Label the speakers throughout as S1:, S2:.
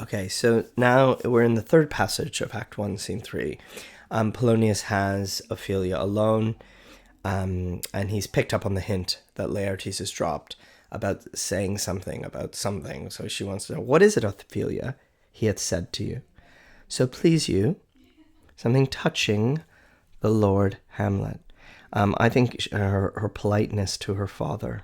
S1: Okay, so now we're in the third passage of Act 1, Scene 3. Polonius has Ophelia alone, and he's picked up on the hint that Laertes has dropped about saying something about something. So she wants to know, what is it, Ophelia, he hath said to you? So please you, something touching the Lord Hamlet. I think her politeness to her father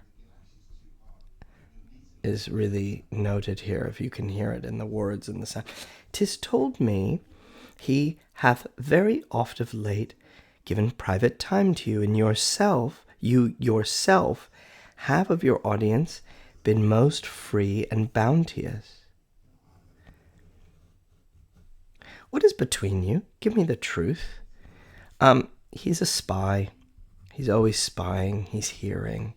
S1: is really noted here, if you can hear it in the words and the sound. 'Tis told me he hath very oft of late given private time to you, and you yourself have of your audience been most free and bounteous. What is between you? Give me the truth. He's a spy. He's always spying. He's hearing.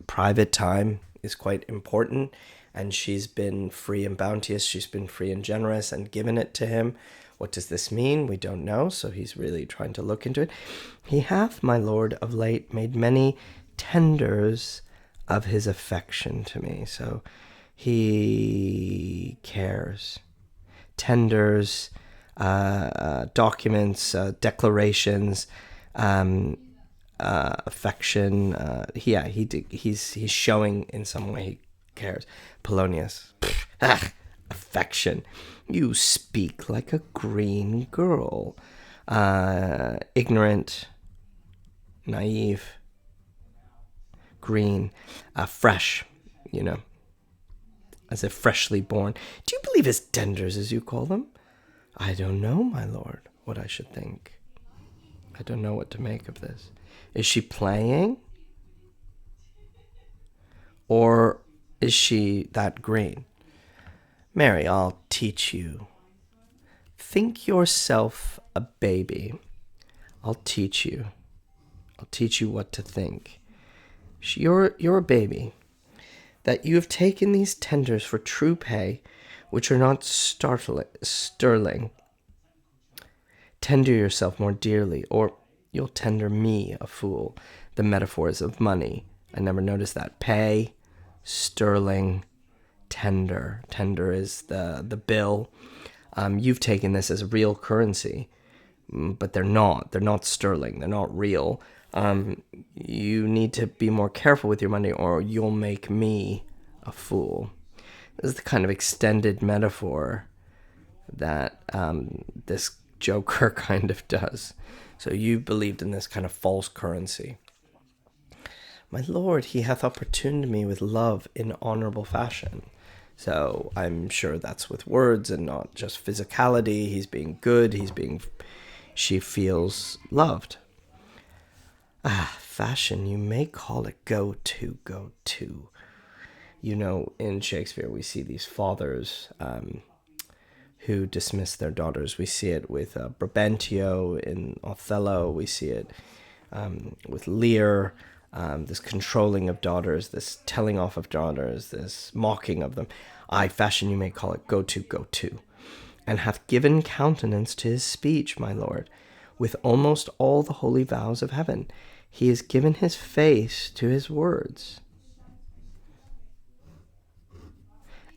S1: Private time is quite important, and she's been free and bounteous. She's been free and generous and given it to him. What does this mean? We don't know, so he's really trying to look into it. He hath, my lord, of late made many tenders of his affection to me. So he cares. Tenders, documents, declarations, affection. He's showing in some way he cares. Polonius, affection. You speak like a green girl, ignorant, naive, green, fresh. As if freshly born. Do you believe his tenders, as you call them? I don't know, my lord, what I should think. I don't know what to make of this. Is she playing? Or is she that green? Mary, I'll teach you. Think yourself a baby. I'll teach you. I'll teach you what to think. You're a baby. That you have taken these tenders for true pay, which are not sterling. Tender yourself more dearly, or you'll tender me, a fool. The metaphors of money. I never noticed that. Pay, sterling, tender. Tender is the bill. You've taken this as real currency, but they're not. They're not sterling. They're not real. You need to be more careful with your money, or you'll make me a fool. This is the kind of extended metaphor that this Joker kind of does. So you believed in this kind of false currency. My lord, he hath opportuned me with love in honorable fashion. So I'm sure that's with words and not just physicality. He's being good. She feels loved. Fashion, you may call it go to. In Shakespeare, we see these fathers who dismiss their daughters. We see it with Brabantio in Othello. We see it with Lear, this controlling of daughters, this telling off of daughters, this mocking of them. Fashion, you may call it go to, and hath given countenance to his speech, my lord, with almost all the holy vows of heaven. He has given his face to his words.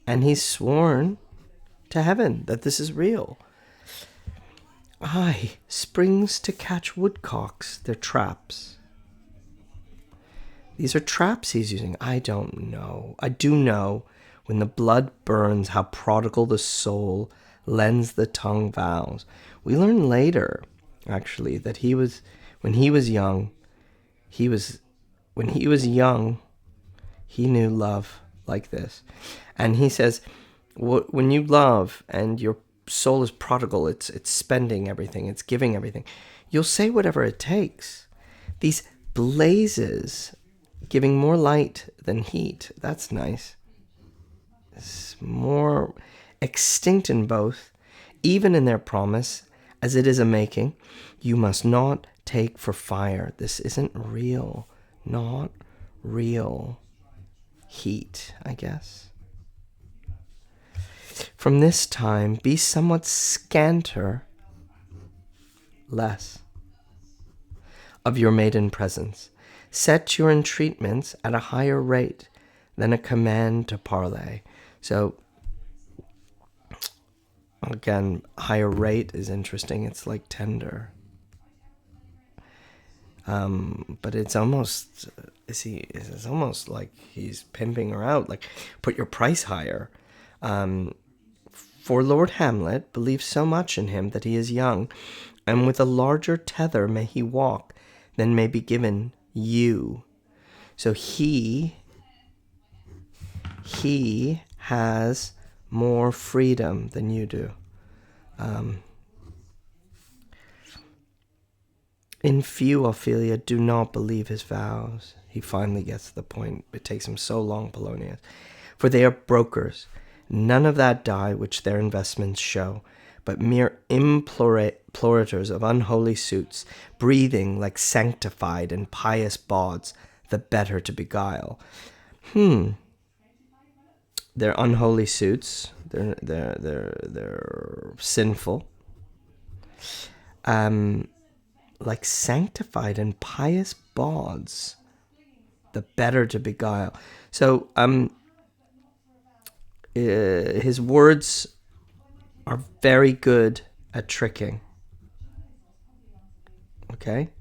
S1: And he's sworn to heaven that this is real. Springs to catch woodcocks, they're traps. These are traps he's using. I don't know. I do know when the blood burns how prodigal the soul lends the tongue vows. We learn later, actually, that when he was young, he knew love like this. And he says, when you love and your soul is prodigal, it's spending everything, it's giving everything, you'll say whatever it takes. These blazes giving more light than heat, that's nice. It's more extinct in both, even in their promise, as it is a making. You must not take for fire. This isn't real. Not real heat, I guess. From this time, be somewhat scanter, less, of your maiden presence. Set your entreatments at a higher rate than a command to parley. So again, higher rate is interesting. It's like tender. But it's almost it's almost like he's pimping her out. Like, put your price higher. For Lord Hamlet believes so much in him that he is young, and with a larger tether may he walk than may be given you. So he has more freedom than you do. In few, Ophelia, do not believe his vows. He finally gets to the point. It takes him so long, Polonius. For they are brokers. None of that die which their investments show, but mere implorators of unholy suits, breathing like sanctified and pious bawds, the better to beguile. They're unholy suits. They're sinful. Like sanctified and pious bawds, the better to beguile. So his words are very good at tricking. Okay?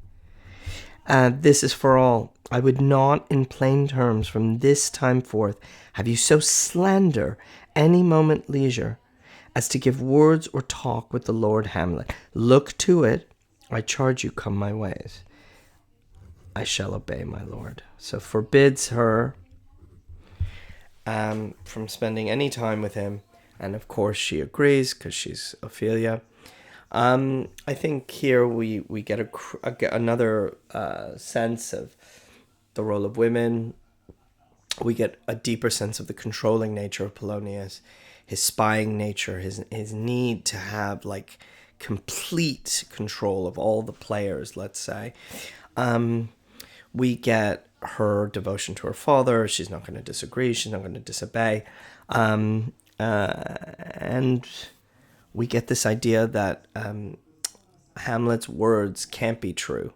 S1: This is for all. I would not in plain terms from this time forth have you so slander any moment leisure as to give words or talk with the Lord Hamlet. Look to it, I charge you, come my ways. I shall obey, my lord. So forbids her from spending any time with him. And of course she agrees because she's Ophelia. I think here we get another sense of the role of women. We get a deeper sense of the controlling nature of Polonius, his spying nature, his need to have like complete control of all the players, let's say. We get her devotion to her father. She's not going to disagree. She's not going to disobey. And we get this idea that Hamlet's words can't be true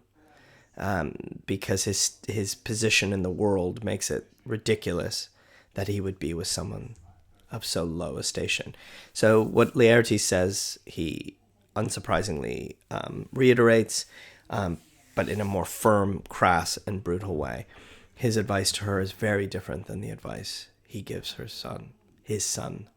S1: because his position in the world makes it ridiculous that he would be with someone of so low a station. So what Laertes says, he unsurprisingly reiterates, but in a more firm, crass, and brutal way. His advice to her is very different than the advice he gives his son,